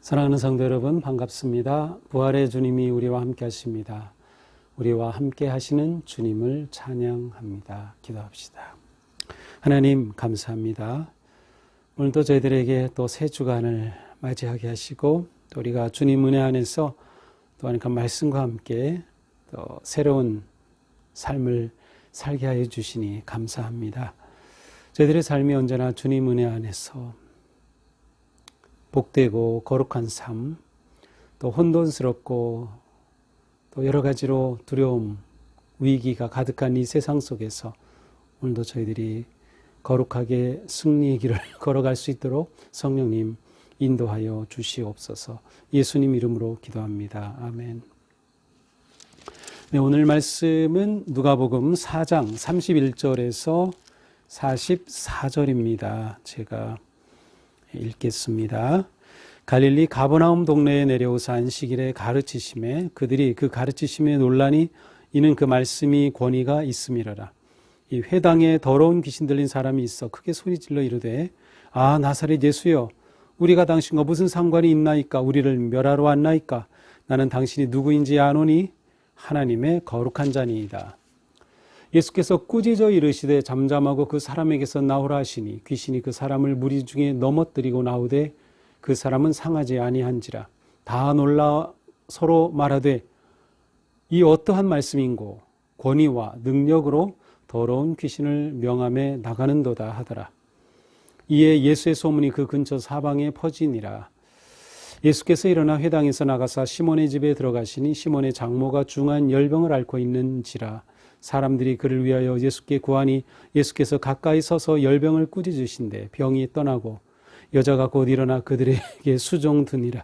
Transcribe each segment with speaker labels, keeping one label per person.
Speaker 1: 사랑하는 성도 여러분, 반갑습니다. 부활의 주님이 우리와 함께 하십니다. 우리와 함께 하시는 주님을 찬양합니다. 기도합시다. 하나님 감사합니다. 오늘도 저희들에게 또 새 주간을 맞이하게 하시고 또 우리가 주님 은혜 안에서 또한 그 말씀과 함께 또 새로운 삶을 살게 하여 주시니 감사합니다. 저희들의 삶이 언제나 주님 은혜 안에서 복되고 거룩한 삶, 또 혼돈스럽고 또 여러 가지로 두려움, 위기가 가득한 이 세상 속에서 오늘도 저희들이 거룩하게 승리의 길을 걸어갈 수 있도록 성령님 인도하여 주시옵소서. 예수님 이름으로 기도합니다. 아멘. 네, 오늘 말씀은 누가복음 4장 31절에서 44절입니다. 제가 읽겠습니다. 갈릴리 가버나움 동네에 내려오사 안식일에 가르치심에 그들이 그 가르치심에 논란이 이는 그 말씀이 권위가 있음이로라. 이 회당에 더러운 귀신 들린 사람이 있어 크게 소리질러 이르되 아 나사렛 예수여 우리가 당신과 무슨 상관이 있나이까 우리를 멸하러 왔나이까 나는 당신이 누구인지 아노니 하나님의 거룩한 자니이다. 예수께서 꾸짖어 이르시되 잠잠하고 그 사람에게서 나오라 하시니 귀신이 그 사람을 무리 중에 넘어뜨리고 나오되 그 사람은 상하지 아니한지라. 다 놀라 서로 말하되 이 어떠한 말씀인고 권위와 능력으로 더러운 귀신을 명함에 나가는도다 하더라. 이에 예수의 소문이 그 근처 사방에 퍼지니라. 예수께서 일어나 회당에서 나가사 시몬의 집에 들어가시니 시몬의 장모가 중한 열병을 앓고 있는지라. 사람들이 그를 위하여 예수께 구하니 예수께서 가까이 서서 열병을 꾸짖으신데 병이 떠나고 여자가 곧 일어나 그들에게 수종드니라.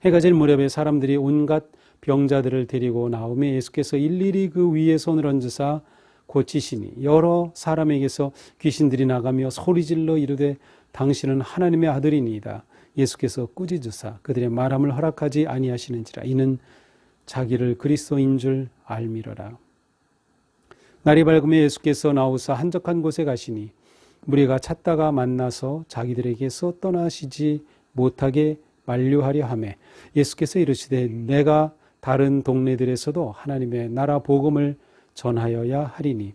Speaker 1: 해가 질 무렵에 사람들이 온갖 병자들을 데리고 나오매 예수께서 일일이 그 위에 손을 얹으사 고치시니 여러 사람에게서 귀신들이 나가며 소리질러 이르되 당신은 하나님의 아들이니이다. 예수께서 꾸짖으사 그들의 말함을 허락하지 아니하시는지라. 이는 자기를 그리스도인 줄 알미러라. 날이 밝으며 예수께서 나오사 한적한 곳에 가시니 무리가 찾다가 만나서 자기들에게서 떠나시지 못하게 만류하려 하매 예수께서 이르시되 내가 다른 동네들에서도 하나님의 나라 복음을 전하여야 하리니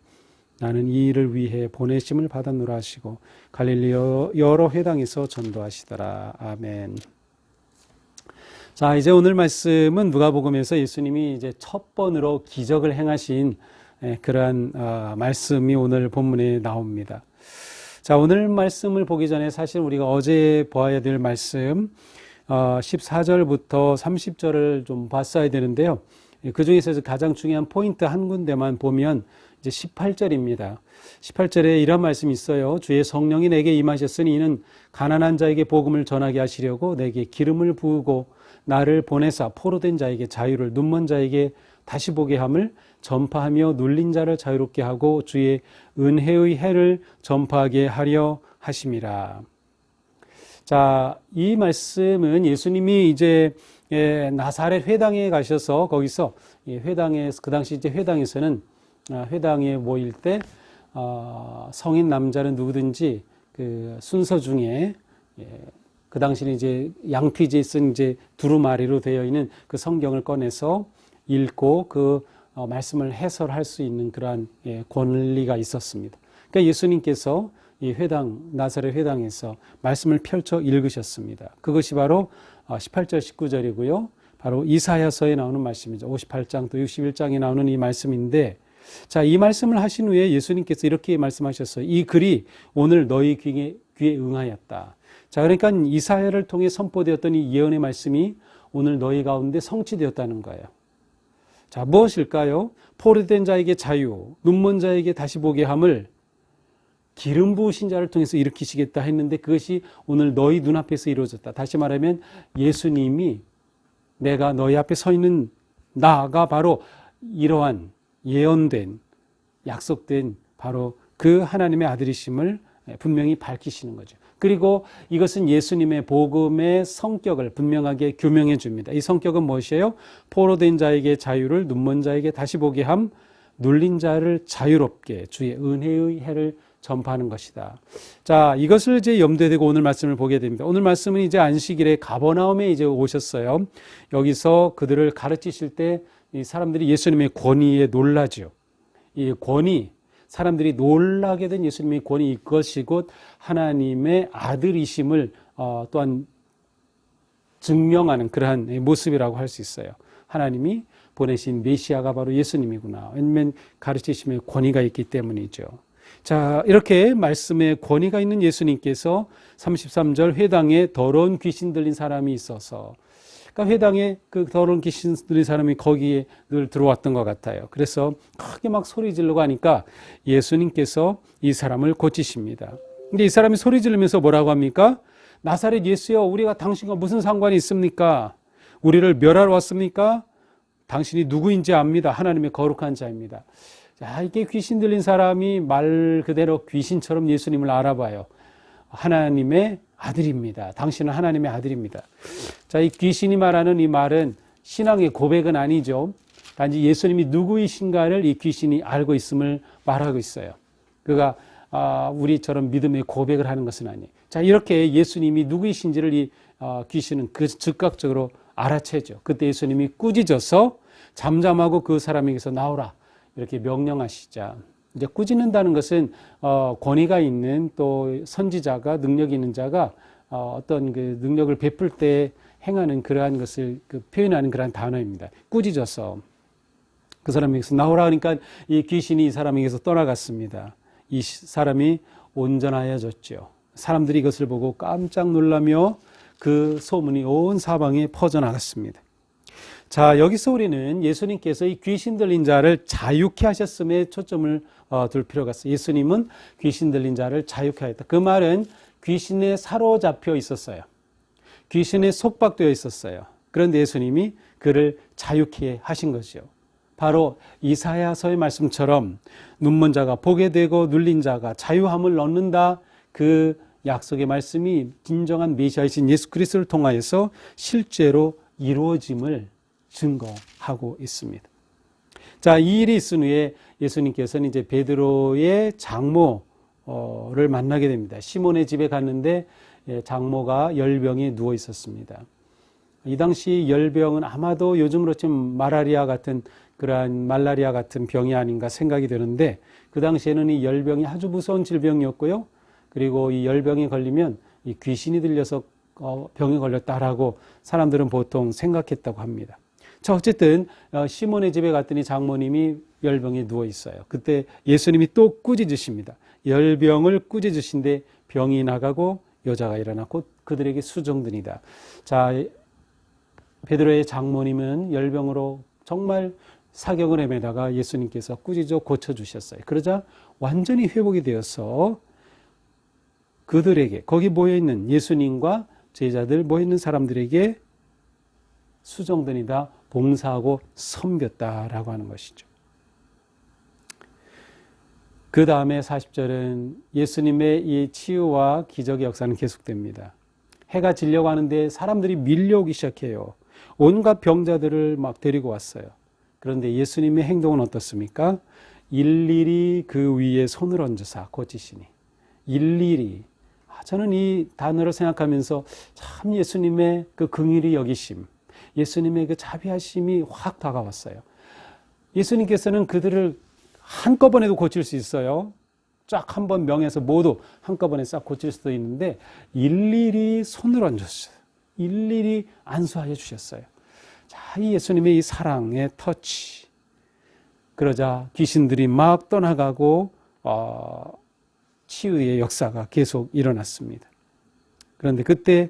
Speaker 1: 나는 이 일을 위해 보내심을 받았노라 하시고 갈릴리 여러 회당에서 전도하시더라. 아멘. 자, 이제 오늘 말씀은 누가복음에서 예수님이 이제 첫 번으로 기적을 행하신 그러한 말씀이 오늘 본문에 나옵니다. 자, 오늘 말씀을 보기 전에 사실 우리가 어제 보아야 될 말씀 14절부터 30절을 좀 봤어야 되는데요. 그 중에서 가장 중요한 포인트 한 군데만 보면 이제 18절입니다. 18절에 이런 말씀이 있어요. 주의 성령이 내게 임하셨으니 이는 가난한 자에게 복음을 전하게 하시려고 내게 기름을 부으고 나를 보내사 포로된 자에게 자유를 눈먼 자에게 다시 보게 함을 전파하며 눌린 자를 자유롭게 하고 주의 은혜의 해를 전파하게 하려 하심이라. 자, 이 말씀은 예수님이 이제 나사렛 회당에 가셔서 거기서 회당에서 그 당시 이제 회당에서는 회당에 모일 때 성인 남자는 누구든지 그 순서 중에 그 당시는 이제 양피지에 쓴 이제 두루마리로 되어 있는 그 성경을 꺼내서 읽고 그 말씀을 해설할 수 있는 그러한 권리가 있었습니다. 그러니까 예수님께서 이 회당, 나사렛 회당에서 말씀을 펼쳐 읽으셨습니다. 그것이 바로 18절, 19절이고요. 바로 이사야서에 나오는 말씀이죠. 58장 또 61장에 나오는 이 말씀인데, 자, 이 말씀을 하신 후에 예수님께서 이렇게 말씀하셨어요. 이 글이 오늘 너희 귀에 응하였다. 자, 그러니까 이사야를 통해 선포되었던 이 예언의 말씀이 오늘 너희 가운데 성취되었다는 거예요. 자, 무엇일까요? 포로된 자에게 자유, 눈먼 자에게 다시 보게 함을 기름 부으신 자를 통해서 일으키시겠다 했는데 그것이 오늘 너희 눈앞에서 이루어졌다. 다시 말하면 예수님이 내가 너희 앞에 서 있는 나가 바로 이러한 예언된, 약속된 바로 그 하나님의 아들이심을 분명히 밝히시는 거죠. 그리고 이것은 예수님의 복음의 성격을 분명하게 규명해 줍니다. 이 성격은 무엇이에요? 포로된 자에게 자유를, 눈먼 자에게 다시 보게 함, 눌린 자를 자유롭게 주의 은혜의 해를 전파하는 것이다. 자, 이것을 이제 염두에 두고 오늘 말씀을 보게 됩니다. 오늘 말씀은 이제 안식일에 가버나움에 이제 오셨어요. 여기서 그들을 가르치실 때 이 사람들이 예수님의 권위에 놀라죠. 이 권위, 사람들이 놀라게 된 예수님의 권위, 이것이 곧 하나님의 아들이심을 또한 증명하는 그러한 모습이라고 할 수 있어요. 하나님이 보내신 메시아가 바로 예수님이구나. 왜냐하면 가르치심의 권위가 있기 때문이죠. 자, 이렇게 말씀에 권위가 있는 예수님께서 33절 회당에 더러운 귀신 들린 사람이 있어서, 그러니까 회당에 그 더러운 귀신 들린 사람이 거기에 늘 들어왔던 것 같아요. 그래서 크게 막 소리 지르고 하니까 예수님께서 이 사람을 고치십니다. 근데 이 사람이 소리 지르면서 뭐라고 합니까? 나사렛 예수여, 우리가 당신과 무슨 상관이 있습니까? 우리를 멸하러 왔습니까? 당신이 누구인지 압니다. 하나님의 거룩한 자입니다. 자, 이게 귀신 들린 사람이 말 그대로 귀신처럼 예수님을 알아봐요. 하나님의 아들입니다. 당신은 하나님의 아들입니다. 자, 이 귀신이 말하는 이 말은 신앙의 고백은 아니죠. 단지 예수님이 누구이신가를 이 귀신이 알고 있음을 말하고 있어요. 그가 우리처럼 믿음의 고백을 하는 것은 아니에요. 자, 이렇게 예수님이 누구이신지를 이 귀신은 그 즉각적으로 알아채죠. 그때 예수님이 꾸짖어서 잠잠하고 그 사람에게서 나오라 이렇게 명령하시자. 이제 꾸짖는다는 것은 권위가 있는 또 선지자가 능력 있는 자가 어떤 그 능력을 베풀 때 행하는 그러한 것을 표현하는 그러한 단어입니다. 꾸짖어서 그 사람에게서 나오라 하니까 이 귀신이 이 사람에게서 떠나갔습니다. 이 사람이 온전하여졌죠. 사람들이 이것을 보고 깜짝 놀라며 그 소문이 온 사방에 퍼져나갔습니다. 자, 여기서 우리는 예수님께서 이 귀신 들린 자를 자유케 하셨음에 초점을 둘 필요가 있어요. 예수님은 귀신 들린 자를 자유케 하였다. 그 말은 귀신에 사로잡혀 있었어요. 귀신에 속박되어 있었어요. 그런데 예수님이 그를 자유케 하신 것이요. 바로 이사야서의 말씀처럼 눈먼 자가 보게 되고 눌린 자가 자유함을 얻는다. 그 약속의 말씀이 진정한 메시아이신 예수 그리스도를 통하여서 실제로 이루어짐을 증거하고 있습니다. 자, 이 일이 있은 후에 예수님께서는 이제 베드로의 장모를 만나게 됩니다. 시몬의 집에 갔는데 장모가 열병에 누워 있었습니다. 이 당시 열병은 아마도 요즘으로 치면 말라리아 같은 병이 아닌가 생각이 되는데, 그 당시에는 이 열병이 아주 무서운 질병이었고요. 그리고 이 열병에 걸리면 이 귀신이 들려서 병에 걸렸다라고 사람들은 보통 생각했다고 합니다. 자, 어쨌든 시몬의 집에 갔더니 장모님이 열병에 누워 있어요. 그때 예수님이 또 꾸짖으십니다. 열병을 꾸짖으신데 병이 나가고 여자가 일어났고 그들에게 수종드니다. 자, 베드로의 장모님은 열병으로 정말 사경을 헤매다가 예수님께서 꾸짖어 고쳐주셨어요. 그러자 완전히 회복이 되어서 그들에게, 거기 모여있는 예수님과 제자들 모여있는 사람들에게 수종드니다 봉사하고 섬겼다라고 하는 것이죠. 그 다음에 40절은 예수님의 이 치유와 기적의 역사는 계속됩니다. 해가 지려고 하는데 사람들이 밀려오기 시작해요. 온갖 병자들을 막 데리고 왔어요. 그런데 예수님의 행동은 어떻습니까? 일일이 그 위에 손을 얹으사 고치시니. 일일이. 저는 이 단어를 생각하면서 참 예수님의 그 긍휼히 여기심, 예수님의 그 자비하심이 확 다가왔어요. 예수님께서는 그들을 한꺼번에도 고칠 수 있어요. 쫙 한번 명해서 모두 한꺼번에 싹 고칠 수도 있는데 일일이 손을 얹었어요. 일일이 안수하여 주셨어요. 자, 이 예수님의 이 사랑의 터치. 그러자 귀신들이 막 떠나가고 치유의 역사가 계속 일어났습니다. 그런데 그때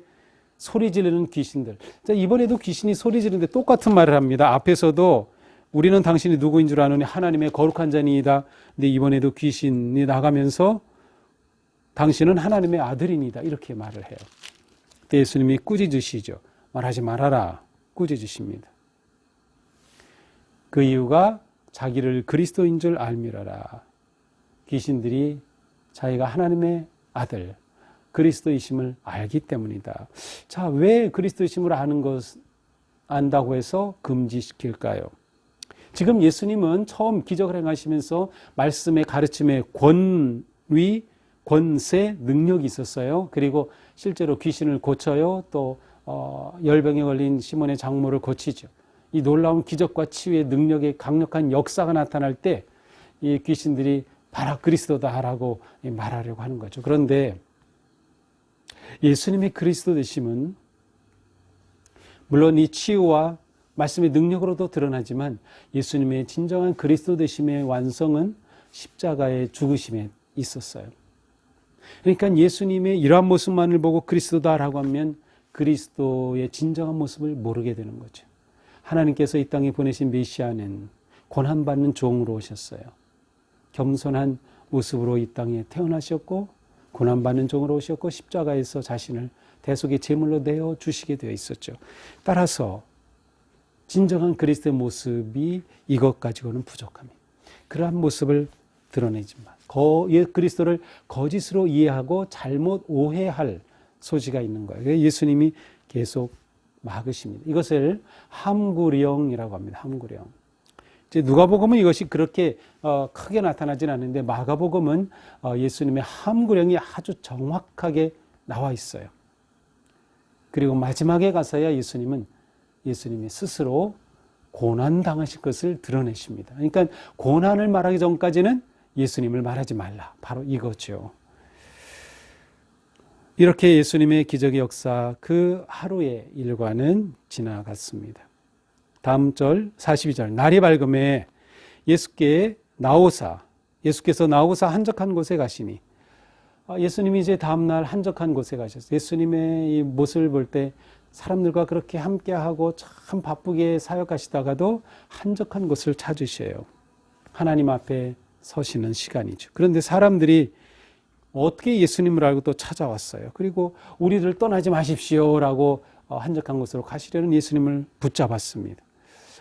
Speaker 1: 소리 지르는 귀신들. 자, 이번에도 귀신이 소리 지르는데 똑같은 말을 합니다. 앞에서도 우리는 당신이 누구인 줄 아노니 하나님의 거룩한 자니이다. 근데 이번에도 귀신이 나가면서 당신은 하나님의 아들이니다. 이렇게 말을 해요. 그때 예수님이 꾸짖으시죠. 말하지 말아라. 꾸짖으십니다. 그 이유가 자기를 그리스도인 줄 알미러라. 귀신들이 자기가 하나님의 아들, 그리스도이심을 알기 때문이다. 자, 왜 그리스도이심을 안다고 해서 금지시킬까요? 지금 예수님은 처음 기적을 행하시면서 말씀의 가르침의 권세, 능력이 있었어요. 그리고 실제로 귀신을 고쳐요. 또 열병에 걸린 시몬의 장모를 고치죠. 이 놀라운 기적과 치유의 능력의 강력한 역사가 나타날 때 이 귀신들이 바라 그리스도다라고 말하려고 하는 거죠. 그런데 예수님의 그리스도 되심은 물론 이 치유와 말씀의 능력으로도 드러나지만 예수님의 진정한 그리스도 되심의 완성은 십자가의 죽으심에 있었어요. 그러니까 예수님의 이러한 모습만을 보고 그리스도다라고 하면 그리스도의 진정한 모습을 모르게 되는 거죠. 하나님께서 이 땅에 보내신 메시아는 고난받는 종으로 오셨어요. 겸손한 모습으로 이 땅에 태어나셨고 고난받는 종으로 오셨고 십자가에서 자신을 대속의 제물로 내어 주시게 되어 있었죠. 따라서 진정한 그리스도의 모습이 이것 가지고는 부족합니다. 그러한 모습을 드러내지만 그리스도를 거짓으로 이해하고 잘못 오해할 소지가 있는 거예요. 예수님이 계속 막으십니다. 이것을 함구령이라고 합니다. 함구령. 이제 누가복음은 이것이 그렇게 크게 나타나진 않는데 마가복음은 예수님의 함구령이 아주 정확하게 나와 있어요. 그리고 마지막에 가서야 예수님이 스스로 고난당하실 것을 드러내십니다. 그러니까 고난을 말하기 전까지는 예수님을 말하지 말라. 바로 이거죠. 이렇게 예수님의 기적의 역사 그 하루의 일과는 지나갔습니다. 다음 절 42절 날이 밝음에 예수께서 나오사 한적한 곳에 가시니 예수님이 이제 다음날 한적한 곳에 가셨어요. 예수님의 이 모습을 볼 때 사람들과 그렇게 함께하고 참 바쁘게 사역하시다가도 한적한 곳을 찾으셔요. 하나님 앞에 서시는 시간이죠. 그런데 사람들이 어떻게 예수님을 알고 또 찾아왔어요. 그리고 우리들 떠나지 마십시오라고 한적한 곳으로 가시려는 예수님을 붙잡았습니다.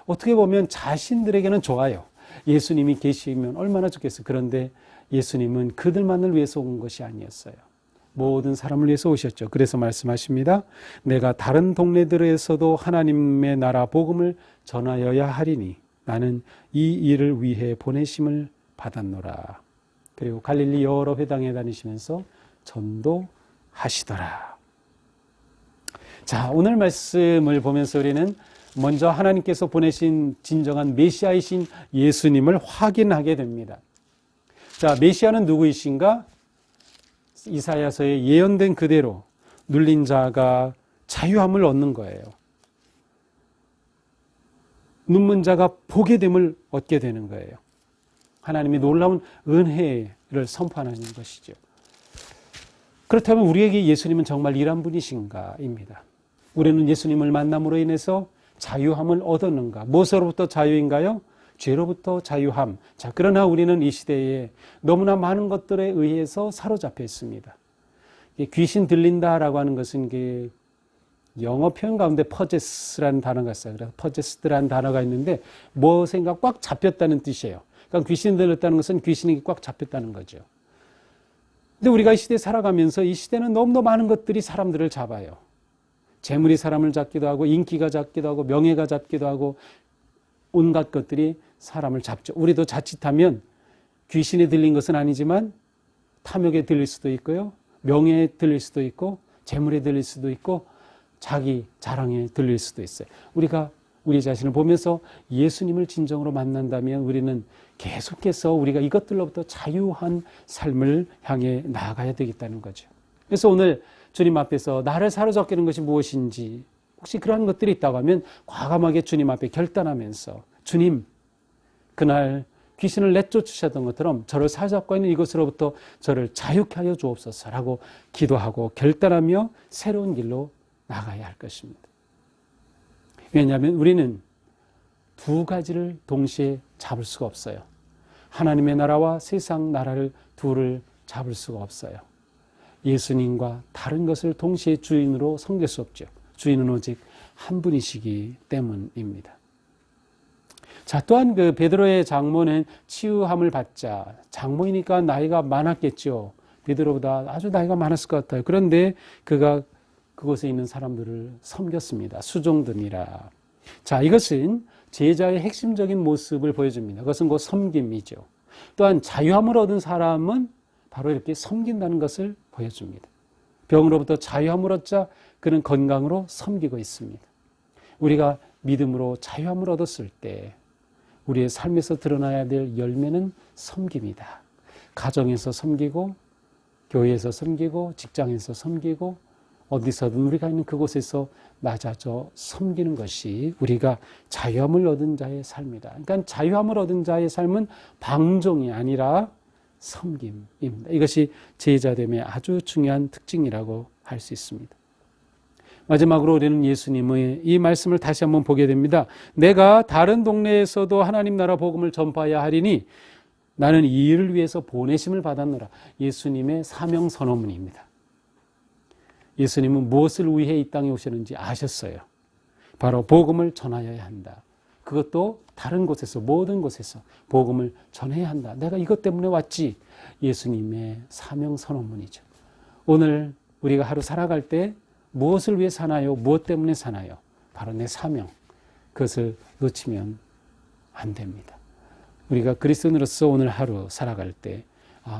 Speaker 1: 어떻게 보면 자신들에게는 좋아요. 예수님이 계시면 얼마나 좋겠어요. 그런데 예수님은 그들만을 위해서 온 것이 아니었어요. 모든 사람을 위해서 오셨죠. 그래서 말씀하십니다. 내가 다른 동네들에서도 하나님의 나라 복음을 전하여야 하리니 나는 이 일을 위해 보내심을 받았노라. 그리고 갈릴리 여러 회당에 다니시면서 전도하시더라. 자, 오늘 말씀을 보면서 우리는 먼저 하나님께서 보내신 진정한 메시아이신 예수님을 확인하게 됩니다. 자, 메시아는 누구이신가? 이사야서에 예언된 그대로 눌린 자가 자유함을 얻는 거예요. 눈먼 자가 보게 됨을 얻게 되는 거예요. 하나님이 놀라운 은혜를 선포하는 것이죠. 그렇다면 우리에게 예수님은 정말 이런 분이신가입니다. 우리는 예수님을 만남으로 인해서 자유함을 얻었는가? 무엇으로부터 자유인가요? 죄로부터 자유함. 자, 그러나 우리는 이 시대에 너무나 많은 것들에 의해서 사로잡혀 있습니다. 귀신 들린다라고 하는 것은 영어 표현 가운데 퍼제스라는 단어가 있어요. 그래서 퍼제스드라는 단어가 있는데 무엇인가 꽉 잡혔다는 뜻이에요. 그러니까 귀신 들렸다는 것은 귀신이 꽉 잡혔다는 거죠. 근데 우리가 이 시대에 살아가면서 이 시대는 너무나 많은 것들이 사람들을 잡아요. 재물이 사람을 잡기도 하고 인기가 잡기도 하고 명예가 잡기도 하고 온갖 것들이 사람을 잡죠. 우리도 자칫하면 귀신에 들린 것은 아니지만 탐욕에 들릴 수도 있고요. 명예에 들릴 수도 있고 재물에 들릴 수도 있고 자기 자랑에 들릴 수도 있어요. 우리가 우리 자신을 보면서 예수님을 진정으로 만난다면 우리는 계속해서 우리가 이것들로부터 자유한 삶을 향해 나아가야 되겠다는 거죠. 그래서 오늘 주님 앞에서 나를 사로잡게 하는 것이 무엇인지 혹시 그러한 것들이 있다고 하면 과감하게 주님 앞에 결단하면서 주님, 그날 귀신을 내쫓으셨던 것처럼 저를 사로잡고 있는 이것으로부터 저를 자유케 하여 주옵소서라고 기도하고 결단하며 새로운 길로 나가야 할 것입니다. 왜냐하면 우리는 두 가지를 동시에 잡을 수가 없어요. 하나님의 나라와 세상 나라를 둘을 잡을 수가 없어요. 예수님과 다른 것을 동시에 주인으로 섬길 수 없죠. 주인은 오직 한 분이시기 때문입니다. 자, 또한 그 베드로의 장모는 치유함을 받자. 장모이니까 나이가 많았겠죠. 베드로보다 아주 나이가 많았을 것 같아요. 그런데 그가 그곳에 있는 사람들을 섬겼습니다. 수종드니라. 자, 이것은 제자의 핵심적인 모습을 보여줍니다. 그것은 곧 섬김이죠. 또한 자유함을 얻은 사람은 바로 이렇게 섬긴다는 것을 보여줍니다. 병으로부터 자유함을 얻자 그는 건강으로 섬기고 있습니다. 우리가 믿음으로 자유함을 얻었을 때 우리의 삶에서 드러나야 될 열매는 섬김이다. 가정에서 섬기고, 교회에서 섬기고, 직장에서 섬기고, 어디서든 우리가 있는 그곳에서 낮아져 섬기는 것이 우리가 자유함을 얻은 자의 삶이다. 그러니까 자유함을 얻은 자의 삶은 방종이 아니라 섬김입니다. 이것이 제자됨의 아주 중요한 특징이라고 할 수 있습니다. 마지막으로 우리는 예수님의 이 말씀을 다시 한번 보게 됩니다. 내가 다른 동네에서도 하나님 나라 복음을 전파해야 하리니 나는 이 일을 위해서 보내심을 받았노라. 예수님의 사명 선언문입니다. 예수님은 무엇을 위해 이 땅에 오셨는지 아셨어요. 바로 복음을 전하여야 한다. 그것도 다른 곳에서, 모든 곳에서 복음을 전해야 한다. 내가 이것 때문에 왔지. 예수님의 사명 선언문이죠. 오늘 우리가 하루 살아갈 때 무엇을 위해 사나요? 무엇 때문에 사나요? 바로 내 사명. 그것을 놓치면 안 됩니다. 우리가 그리스도인으로서 오늘 하루 살아갈 때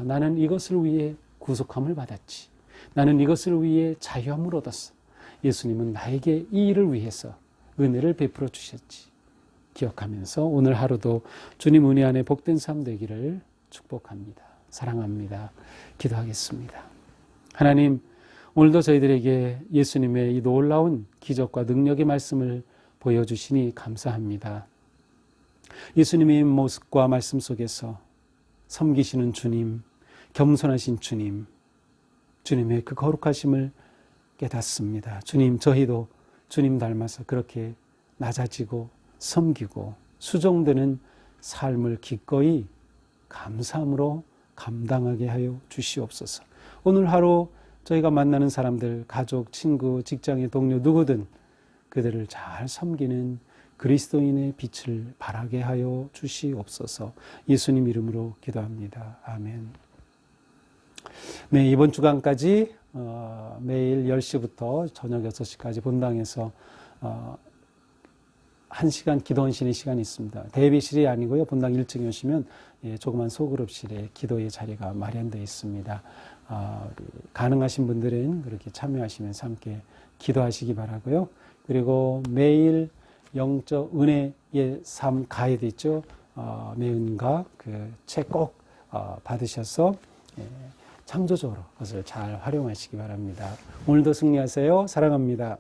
Speaker 1: 나는 이것을 위해 구속함을 받았지. 나는 이것을 위해 자유함을 얻었어. 예수님은 나에게 이 일을 위해서 은혜를 베풀어 주셨지. 기억하면서 오늘 하루도 주님 은혜 안에 복된 삶 되기를 축복합니다. 사랑합니다. 기도하겠습니다. 하나님, 오늘도 저희들에게 예수님의 이 놀라운 기적과 능력의 말씀을 보여주시니 감사합니다. 예수님의 모습과 말씀 속에서 섬기시는 주님, 겸손하신 주님, 주님의 그 거룩하심을 깨닫습니다. 주님, 저희도 주님 닮아서 그렇게 낮아지고 섬기고 수종되는 삶을 기꺼이 감사함으로 감당하게 하여 주시옵소서. 오늘 하루 저희가 만나는 사람들, 가족, 친구, 직장의 동료 누구든 그들을 잘 섬기는 그리스도인의 빛을 발하게 하여 주시옵소서. 예수님 이름으로 기도합니다. 아멘. 네, 이번 주간까지 매일 10시부터 저녁 6시까지 본당에서 1시간 기도원 쉬는 시간이 있습니다. 대비실이 아니고요. 본당 1층에 오시면 조그만 소그룹실에 기도의 자리가 마련되어 있습니다. 가능하신 분들은 그렇게 참여하시면서 함께 기도하시기 바라고요. 그리고 매일 영적 은혜의 삶 가이드 있죠. 매은가 그 책 꼭 받으셔서 창조적으로 그것을 잘 활용하시기 바랍니다. 오늘도 승리하세요. 사랑합니다.